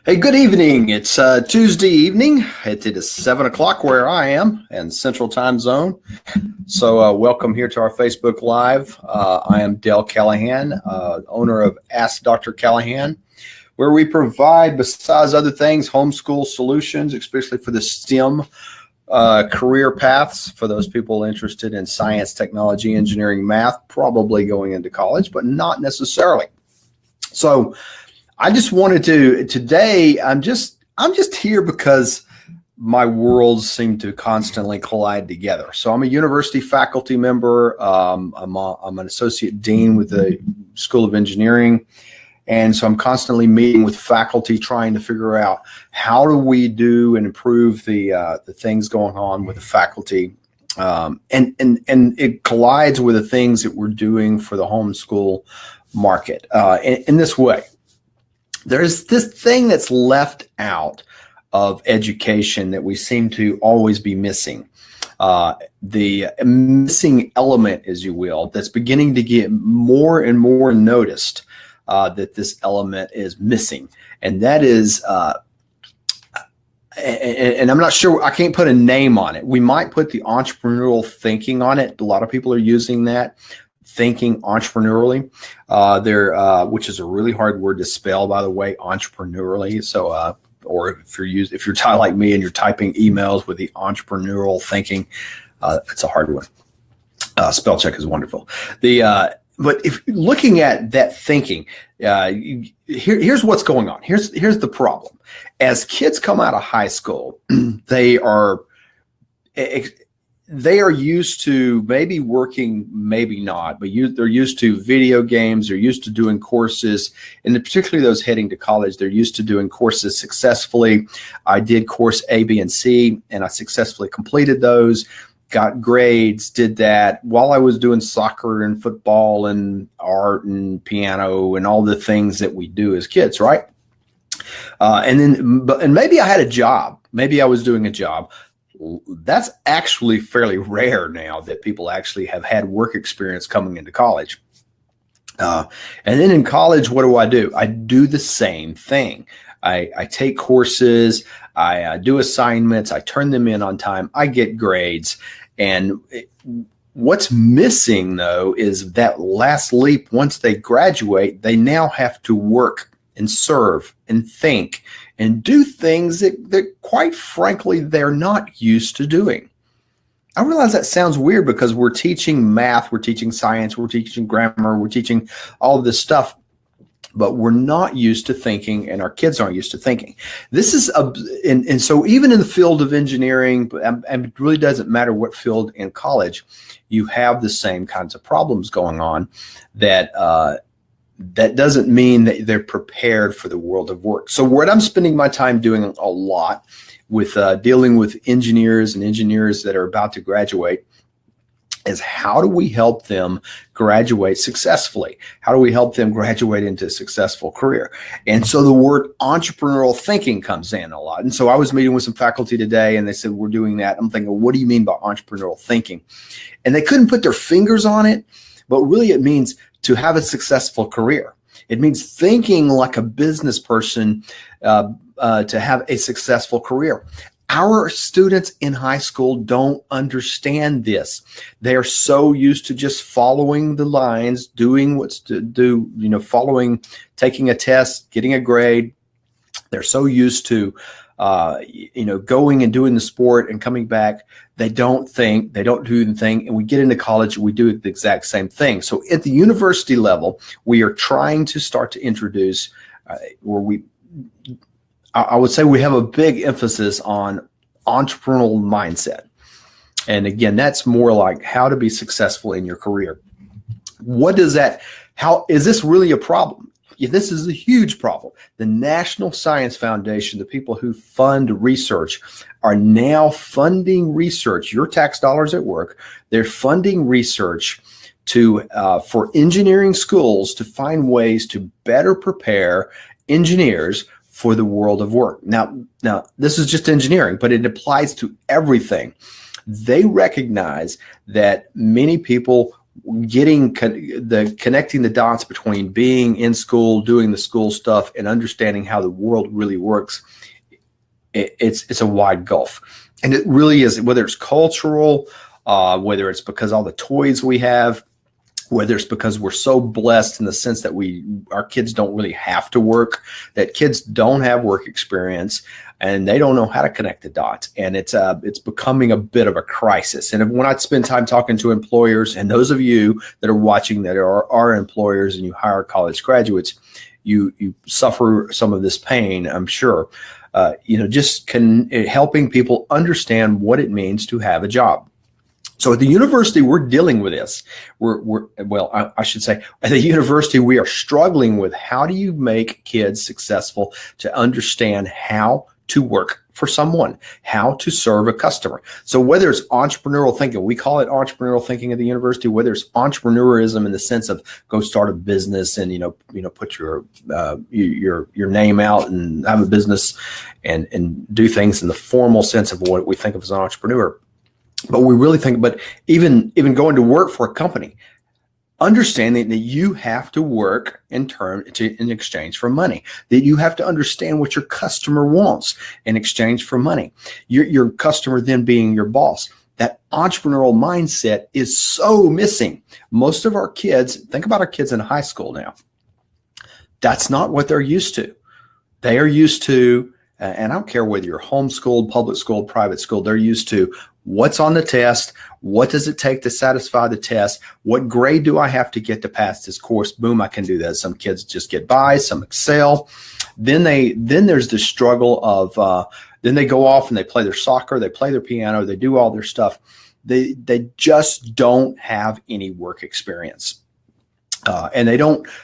Hey, good evening. It's Tuesday evening. It is 7 o'clock where I am in Central Time Zone. So welcome here to our Facebook Live. I am Dale Callahan, owner of AskDrCallahan, where we provide, besides other things, homeschool solutions, especially for the STEM career paths for those people interested in science, technology, engineering, math, probably going into college, but not necessarily. So I just wanted to today. I'm just here because my worlds seem to constantly collide together. So I'm a university faculty member. I'm an associate dean with the School of Engineering, and so I'm constantly meeting with faculty, trying to figure out how do we do and improve the things going on with the faculty, and it collides with the things that we're doing for the homeschool market in this way. There's this thing that's left out of education that we seem to always be missing. The missing element, as you will, that's beginning to get more and more noticed that this element is missing. And that is, and I'm not sure, I can't put a name on it. We might put the entrepreneurial thinking on it. A lot of people are using that. Thinking entrepreneurially, which is a really hard word to spell, by the way, entrepreneurially. So, or if you're like me and you're typing emails with the entrepreneurial thinking, it's a hard one. Spell check is wonderful. But if looking at that thinking, here's what's going on. Here's the problem. As kids come out of high school, they are used to maybe working, maybe not, but they're used to video games. They're used to doing courses, and particularly those heading to college, they're used to doing courses successfully. I did course A, B, and C, and I successfully completed those, got grades, did that while I was doing soccer and football and art and piano and all the things that we do as kids, right? And maybe I had a job. Maybe I was doing a job. That's actually fairly rare now that people actually have had work experience coming into college. And then in college, what do? I do the same thing. I take courses, I do assignments, I turn them in on time, I get grades. And what's missing, though, is that last leap. Once they graduate, they now have to work and serve and think and do things that quite frankly, they're not used to doing. I realize that sounds weird because we're teaching math, we're teaching science, we're teaching grammar, we're teaching all of this stuff, but we're not used to thinking, and our kids aren't used to thinking. This is and so even in the field of engineering, and it really doesn't matter what field in college, you have the same kinds of problems going on that doesn't mean that they're prepared for the world of work. So what I'm spending my time doing a lot with dealing with engineers and engineers that are about to graduate is how do we help them graduate successfully? How do we help them graduate into a successful career? And so the word entrepreneurial thinking comes in a lot. And so I was meeting with some faculty today and they said, we're doing that. I'm thinking, what do you mean by entrepreneurial thinking? And they couldn't put their fingers on it, but really it means to have a successful career. It means thinking like a business person to have a successful career. Our students in high school don't understand this. They are so used to just following the lines, doing what's to do, following, taking a test, getting a grade. They're so used to going and doing the sport and coming back. They don't think, they don't do anything. And we get into college, we do the exact same thing. So at the university level, we are trying to start to introduce I would say we have a big emphasis on entrepreneurial mindset. And again, that's more like how to be successful in your career. How is this really a problem? Yeah, this is a huge problem. The National Science Foundation, the people who fund research, are now funding research. Your tax dollars at work. They're funding research for engineering schools to find ways to better prepare engineers for the world of work. Now, this is just engineering, but it applies to everything. They recognize that many people connecting the dots between being in school, doing the school stuff, and understanding how the world really works, it's a wide gulf. And it really is, whether it's cultural, whether it's because all the toys we have, whether it's because we're so blessed in the sense that our kids don't really have to work, that kids don't have work experience, and they don't know how to connect the dots. And it's becoming a bit of a crisis. And when I spend time talking to employers, and those of you that are watching that are employers and you hire college graduates, you suffer some of this pain, I'm sure. Helping people understand what it means to have a job. So at the university, we're dealing with this. I should say, at the university, we are struggling with how do you make kids successful to understand how to work for someone, how to serve a customer. So whether it's entrepreneurial thinking, we call it entrepreneurial thinking at the university, whether it's entrepreneurism in the sense of go start a business and, put your name out and have a business and do things in the formal sense of what we think of as an entrepreneur. But we really think, but even going to work for a company, understanding that you have to work in exchange for money, that you have to understand what your customer wants in exchange for money. Your customer then being your boss. That entrepreneurial mindset is so missing. Most of our kids, think about our kids in high school now. That's not what they're used to. They are used to, and I don't care whether you're homeschooled, public school, private school, they're used to what's on the test, what does it take to satisfy the test, what grade do I have to get to pass this course? Boom, I can do that. Some kids just get by, some excel. Then there's the struggle of, then they go off and they play their soccer, they play their piano, they do all their stuff. They just don't have any work experience. And they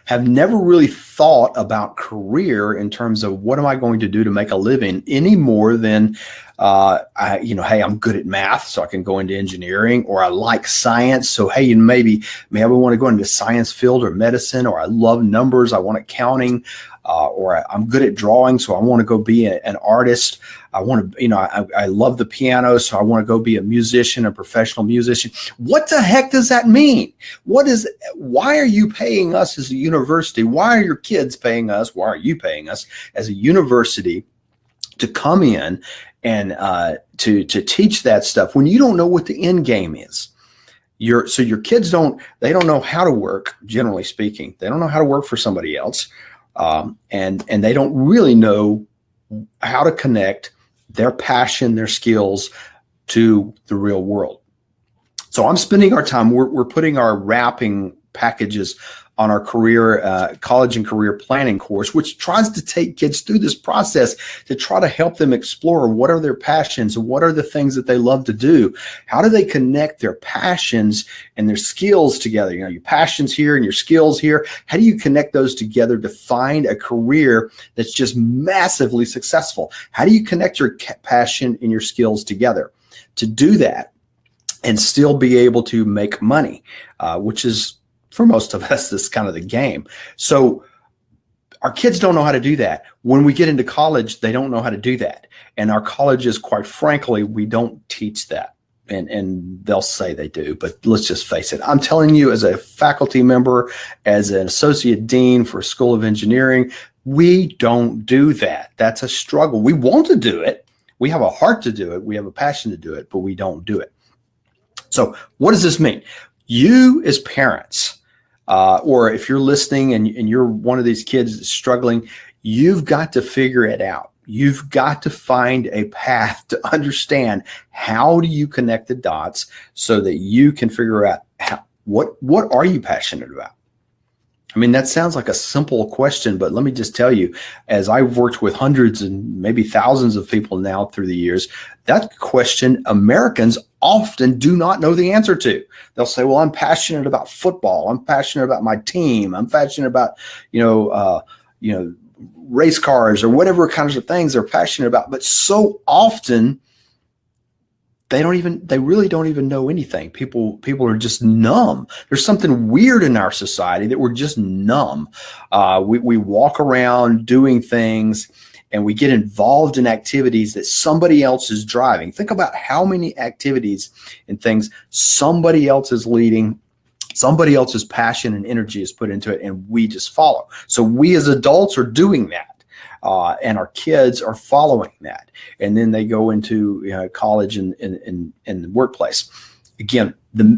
have never really thought about career in terms of what am I going to do to make a living any more than, hey, I'm good at math, so I can go into engineering, or I like science. So, hey, maybe I want to go into the science field or medicine, or I love numbers. I want accounting, or I'm good at drawing, so I want to go be an artist. I want to, I love the piano, so I want to go be a musician, a professional musician. What the heck does that mean? Why are you paying us as a university? Why are your kids paying us? Why are you paying us as a university to come in and to teach that stuff when you don't know what the end game is? Your kids don't know how to work, generally speaking. They don't know how to work for somebody else. And they don't really know how to connect their passion, their skills to the real world. So I'm spending our time, we're putting our wrapping packages on our college and career planning course, which tries to take kids through this process to try to help them explore what are their passions, what are the things that they love to do, how do they connect their passions and their skills together. Your passions here and your skills here. How do you connect those together to find a career that's just massively successful? How do you connect your passion and your skills together to do that and still be able to make money, which is, for most of us, this is kind of the game. So our kids don't know how to do that. When we get into college, they don't know how to do that. And our colleges, quite frankly, we don't teach that. And they'll say they do, but let's just face it. I'm telling you, as a faculty member, as an associate dean for a School of Engineering, we don't do that. That's a struggle. We want to do it. We have a heart to do it. We have a passion to do it, but we don't do it. So what does this mean? You as parents, or if you're listening and you're one of these kids that's struggling, you've got to figure it out. You've got to find a path to understand how do you connect the dots so that you can figure out what are you passionate about? I mean, that sounds like a simple question, but let me just tell you, as I've worked with hundreds and maybe thousands of people now through the years, that question Americans often do not know the answer to. They'll say, well, I'm passionate about football. I'm passionate about my team. I'm passionate about, race cars or whatever kinds of things they're passionate about. But so often they really don't even know anything. People are just numb. There's something weird in our society that we're just numb. We walk around doing things and we get involved in activities that somebody else is driving. Think about how many activities and things somebody else is leading Somebody else's passion and energy is put into it, and we just follow. So we as adults are doing that, and our kids are following that. And then they go into college and the workplace. Again,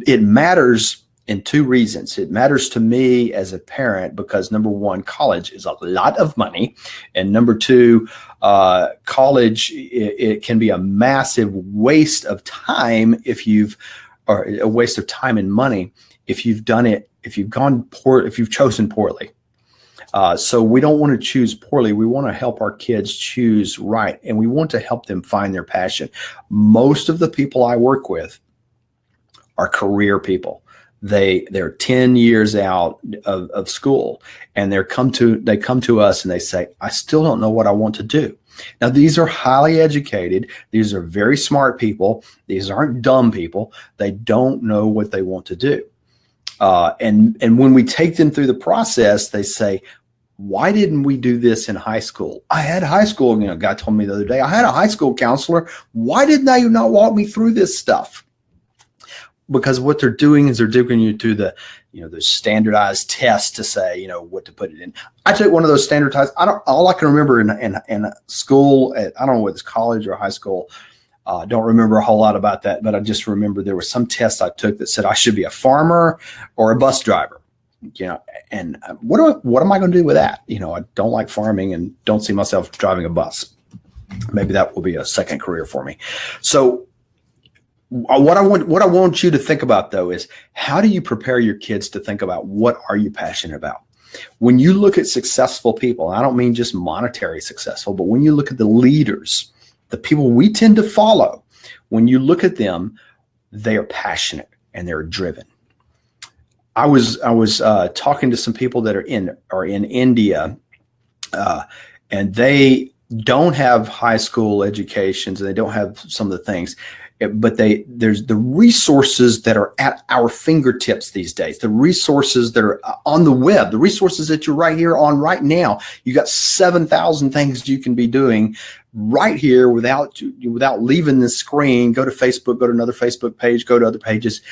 it matters in two reasons. It matters to me as a parent because, number one, college is a lot of money. And number two, college, it can be a massive waste of time or a waste of time and money if you've chosen poorly. So we don't want to choose poorly. We want to help our kids choose right, and we want to help them find their passion. Most of the people I work with are career people. They're 10 years out of school, and they come to us and they say, I still don't know what I want to do. Now, these are highly educated. These are very smart people. These aren't dumb people. They don't know what they want to do. And when we take them through the process, they say, why didn't we do this in high school? I had high school, a guy told me the other day, I had a high school counselor. Why did they not walk me through this stuff? Because what they're doing is they're taking you through the standardized tests to say, what to put it in. I took one of those standardized. All I can remember in school, I don't know whether it's college or high school. Don't remember a whole lot about that, but I just remember there was some test I took that said I should be a farmer or a bus driver. And what am I going to do with that? I don't like farming and don't see myself driving a bus. Maybe that will be a second career for me. So what I want you to think about, though, is how do you prepare your kids to think about what are you passionate about? When you look at successful people, and I don't mean just monetary successful, but when you look at the leaders, the people we tend to follow, when you look at them, they are passionate and they're driven. I was talking to some people that are in India, and they don't have high school educations and they don't have some of the things. But there's the resources that are at our fingertips these days, the resources that are on the web, the resources that you're right here on right now. You got 7,000 things you can be doing right here without leaving the screen. Go to Facebook, go to another Facebook page, go to other pages.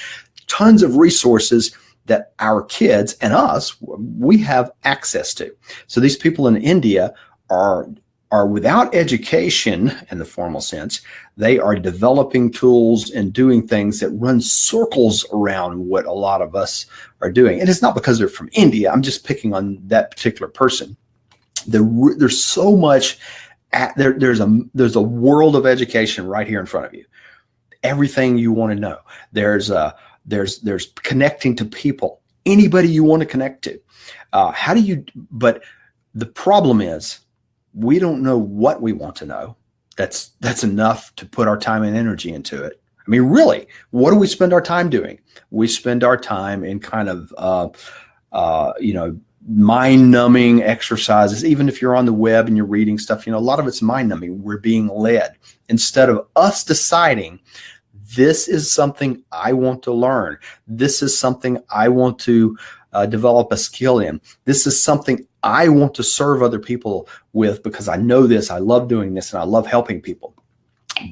Tons of resources that our kids and us, we have access to. So these people in India are without education in the formal sense. They are developing tools and doing things that run circles around what a lot of us are doing. And it's not because they're from India. I'm just picking on that particular person. There's so much. There's a world of education right here in front of you. Everything you want to know. There's connecting to people. Anybody you want to connect to. But the problem is, we don't know what we want to know. That's enough to put our time and energy into it. I mean, really, what do we spend our time doing? We spend our time in kind of, mind-numbing exercises. Even if you're on the web and you're reading stuff, a lot of it's mind-numbing. We're being led instead of us deciding, this is something I want to learn. This is something I want to develop a skill in. This is something I want to serve other people with because I know this, I love doing this, and I love helping people.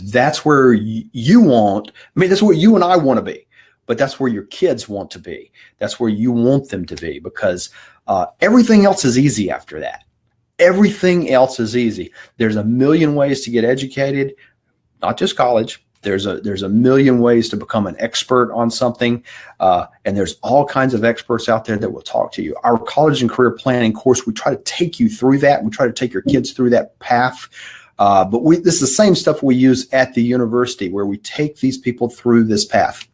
That's where that's where you and I want to be, but that's where your kids want to be. That's where you want them to be, because everything else is easy after that. Everything else is easy. There's a million ways to get educated, not just college. There's a million ways to become an expert on something, and there's all kinds of experts out there that will talk to you. Our college and career planning course, we try to take you through that. We try to take your kids through that path, but this is the same stuff we use at the university, where we take these people through this path.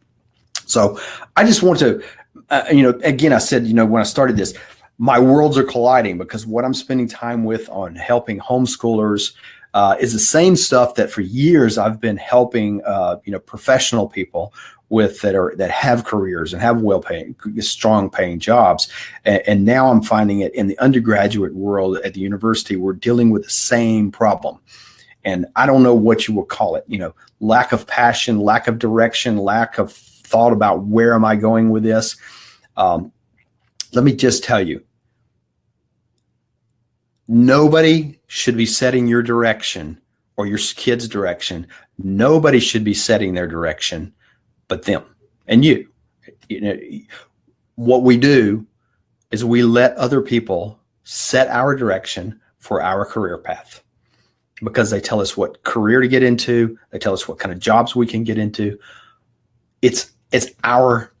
So I just want to, again, I said, when I started this, my worlds are colliding, because what I'm spending time with on helping homeschoolers is the same stuff that for years I've been helping professional people with that have careers and have well-paying, strong paying jobs. And now I'm finding it in the undergraduate world at the university. We're dealing with the same problem. And I don't know what you will call it, lack of passion, lack of direction, lack of thought about where am I going with this. Let me just tell you, nobody should be setting your direction or your kids' direction. Nobody should be setting their direction but them and you. what we do is we let other people set our direction for our career path, because they tell us what career to get into. They tell us what kind of jobs we can get into. It's our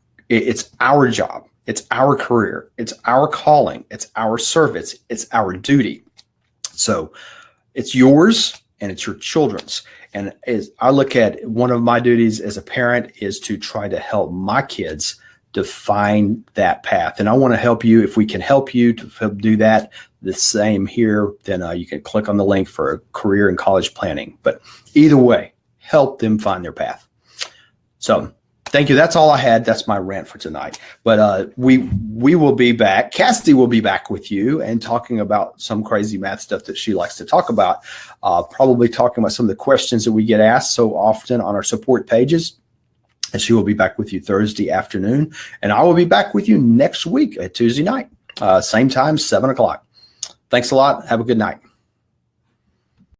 job. It's our career. It's our calling. It's our service. It's our duty. So it's yours and it's your children's. And as I look at, one of my duties as a parent is to try to help my kids define that path. And I want to help you. If we can help you to help do that, the same here, then you can click on the link for career and college planning. But either way, help them find their path. So thank you. That's all I had. That's my rant for tonight. But we will be back. Cassidy will be back with you and talking about some crazy math stuff that she likes to talk about. Probably talking about some of the questions that we get asked so often on our support pages. And she will be back with you Thursday afternoon. And I will be back with you next week at Tuesday night. Same time, 7 o'clock. Thanks a lot. Have a good night.